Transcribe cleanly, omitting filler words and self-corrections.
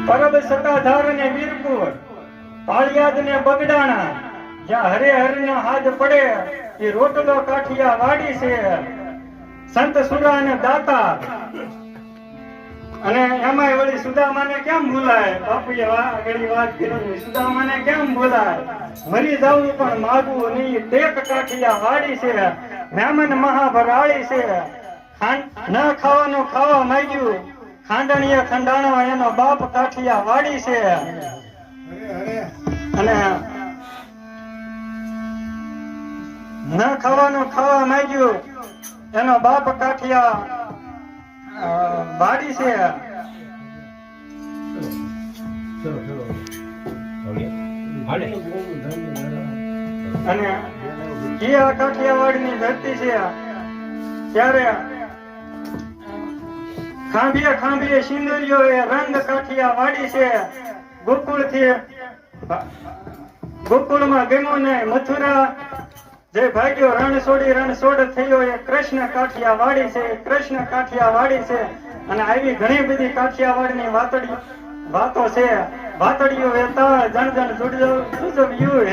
પરબ સતાધાર ને વીરપુર, પાળિયાદ ને બગડાણા, જ્યાં હરે હર નો હાથ પડે એ રોટલો કાઠિયા વાડી છે. સંત સુરા ને દાતા, અને એમાંય વળી સુદામાને કેમ ભૂલાય? બાપુએ આગળ વાત કરી, સુદામાને કેમ ભૂલાય? મરી જવું પણ માગવું નહીં, ટેક કાઠિયા વાડી છે. મહેમાન મહાભરાળી છે. ન ખાવાનું ખાવા માંગ્યું, ખાંડણીએ ખંડાણો, એનો બાપ કાઠિયા વાડી છે. અને ન ખાવાનું ખાવા માંગ્યું, એનો બાપ કાઠિયા વાડી છે. અને એ આ કાઠિયાવાડ ની ધરતી છે. ત્યારે ખાંભીએ ખાંભીએ સિંદુરીઓ એ રંગ કાઠિયા વાડી છે. ગોકુળમાં ગમ્યું ને મથુરા જે ભાગ્યો રણ છોડ થયો એ કૃષ્ણ કાઠિયા વાડી છે. કૃષ્ણ કાઠિયા વાડી છે. અને આવી ઘણી બધી કાઠિયાવાડ ની વાતો છે. વાતડીઓ વેતા જણ જણ જુડવ્યું